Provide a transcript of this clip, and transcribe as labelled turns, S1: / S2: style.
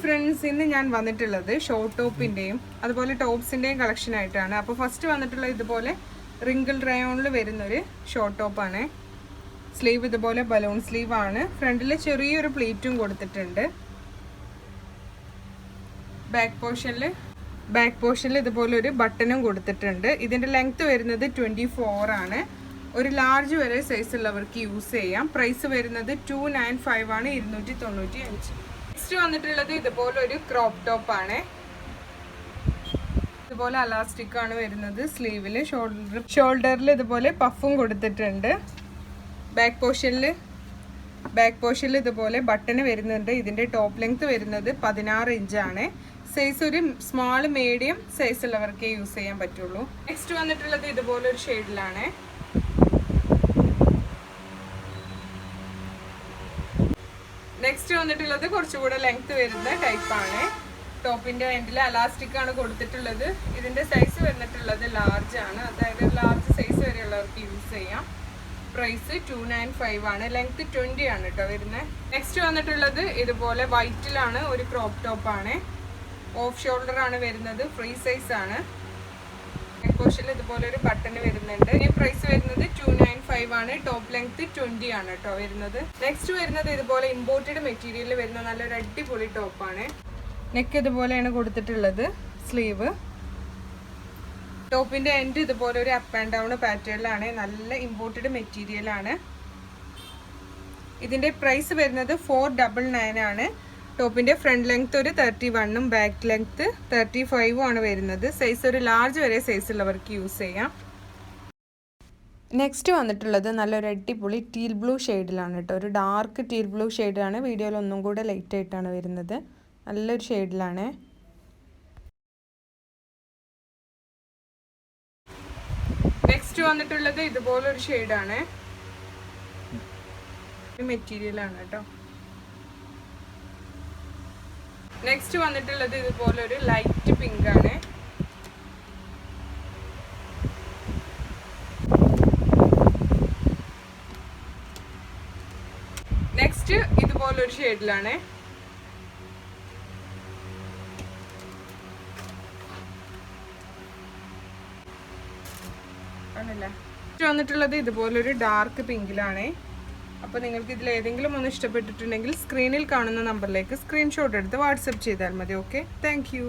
S1: Friends, ഇന്ന് ഞാൻ വന്നിട്ടുള്ളത് ഷോർട്ട് ടോപ്പിൻ്റെയും അതുപോലെ ടോപ്സിൻ്റെയും കളക്ഷൻ ആയിട്ടാണ്. അപ്പോൾ ഫസ്റ്റ് വന്നിട്ടുള്ള ഇതുപോലെ റിങ്കിൾ റയോണിൽ വരുന്നൊരു ഷോർട്ട് ടോപ്പാണ്. സ്ലീവ് ഇതുപോലെ ബലൂൺ സ്ലീവ് ആണ്. ഫ്രണ്ടിൽ ചെറിയൊരു പ്ലീറ്റും കൊടുത്തിട്ടുണ്ട്. ബാക്ക് പോർഷനിൽ ഇതുപോലെ ഒരു ബട്ടണും കൊടുത്തിട്ടുണ്ട്. ഇതിൻ്റെ ലെങ്ത് വരുന്നത് 24 ആണ്. ഒരു ലാർജ് വരെ സൈസ് ഉള്ളവർക്ക് യൂസ് ചെയ്യാം. പ്രൈസ് വരുന്നത് 295 ആണ്, 295. നെക്സ്റ്റ് വന്നിട്ടുള്ളത് ഇതുപോലെ ഒരു ക്രോപ്പ് ടോപ്പ് ആണ്. ഇതുപോലെ അലാസ്റ്റിക് ആണ് വരുന്നത്. സ്ലീവിൽ ഷോൾഡറിൽ ഇതുപോലെ പഫും കൊടുത്തിട്ടുണ്ട്. ബാക്ക് പോർഷനിൽ ഇതുപോലെ ബട്ടൺ വരുന്നുണ്ട്. ഇതിന്റെ ടോപ്പ് ലെങ്ത് വരുന്നത് 16 ഇഞ്ചാണ്. സൈസ് ഒരു സ്മാൾ മീഡിയം സൈസ് ഉള്ളവർക്കേ യൂസ് ചെയ്യാൻ പറ്റുള്ളൂ. നെക്സ്റ്റ് വന്നിട്ടുള്ളത് ഇതുപോലെ ഒരു ഷെയ്ഡിലാണ്. നെക്സ്റ്റ് വന്നിട്ടുള്ളത് കുറച്ചുകൂടെ ലെങ്ത് വരുന്ന ടൈപ്പാണ്. ടോപ്പിന്റെ എൻഡിൽ അലാസ്റ്റിക് ആണ് കൊടുത്തിട്ടുള്ളത്. ഇതിന്റെ സൈസ് വന്നിട്ടുള്ളത് ലാർജ് ആണ്, അതായത് ലാർജ് സൈസ് വരെയുള്ളവർക്ക് യൂസ് ചെയ്യാം. പ്രൈസ് 295 ആണ്. ലെങ്ത് 20 ആണ് കേട്ടോ വരുന്നത്. നെക്സ്റ്റ് വന്നിട്ടുള്ളത് ഇതുപോലെ വൈറ്റിലാണ് ഒരു ക്രോപ്പ് ടോപ്പ് ആണ്. ഓഫ് ഷോൾഡർ ആണ് വരുന്നത്. ഫ്രീ സൈസ് ആണ്. പോർഷനിൽ ഇതുപോലെ ഒരു ബട്ടൺ വരുന്നുണ്ട്. ഈ പ്രൈസ് വരുന്നത് 295 ആണ്. ടോപ്പ് ലെങ്ത് 20 ആണ് കേട്ടോ വരുന്നത്. നെക്സ്റ്റ് വരുന്നത് ഇതുപോലെ ഇമ്പോർട്ടഡ് മെറ്റീരിയലിൽ വരുന്ന നല്ലൊരു അടിപൊളി ടോപ്പാണ്. നെക്ക് ഇതുപോലെയാണ് കൊടുത്തിട്ടുള്ളത്. സ്ലീവ് ടോപ്പിന്റെ എൻഡ് ഇതുപോലെ ഒരു അപ്പ് ആൻഡ് ഡൗൺ പാറ്റേണിലാണ്. നല്ല ഇമ്പോർട്ടഡ് മെറ്റീരിയൽ ആണ്. ഇതിന്റെ പ്രൈസ് വരുന്നത് 499 ആണ്. ടോപ്പിന്റെ ഫ്രണ്ട് ലെങ്ത് ഒരു 31ഉം ബാക്ക് ലെങ്ത് 35ഉം ആണ് വരുന്നത്. സൈസ് ഒരു ലാർജ് വരെ സൈസ് ഉള്ളവർക്ക് യൂസ് ചെയ്യാം. നെക്സ്റ്റ് വന്നിട്ടുള്ളത് നല്ലൊരു അടിപൊളി ടീൽ ബ്ലൂ ഷെയ്ഡിലാണ് കേട്ടോ. ഒരു ഡാർക്ക് ടീൽ ബ്ലൂ ഷെയ്ഡാണ്. വീഡിയോയിൽ ഒന്നും കൂടെ ലൈറ്റ് ആയിട്ടാണ് വരുന്നത്. നല്ലൊരു ഷെയ്ഡിലാണ്. നെക്സ്റ്റ് വന്നിട്ടുള്ളത് ഇതുപോലൊരു ഷെയ്ഡാണ്. മെറ്റീരിയൽ ആണ് കേട്ടോ. നെക്സ്റ്റ് വന്നിട്ടുള്ളത് ഇതുപോലെ ഒരു ലൈറ്റ് പിങ്ക് ആണ്. നെക്സ്റ്റ് ഇതുപോലൊരു ഷെയ്ഡിലാണ്. വന്നിട്ടുള്ളത് ഇതുപോലൊരു ഡാർക്ക് പിങ്കിലാണ്. അപ്പോൾ നിങ്ങൾക്ക് ഇതിൽ ഏതെങ്കിലും ഒന്ന് ഇഷ്ടപ്പെട്ടിട്ടുണ്ടെങ്കിൽ സ്ക്രീനിൽ കാണുന്ന നമ്പറിലേക്ക് സ്ക്രീൻഷോട്ട് എടുത്ത് വാട്സപ്പ് ചെയ്താൽ മതി. Okay, thank you.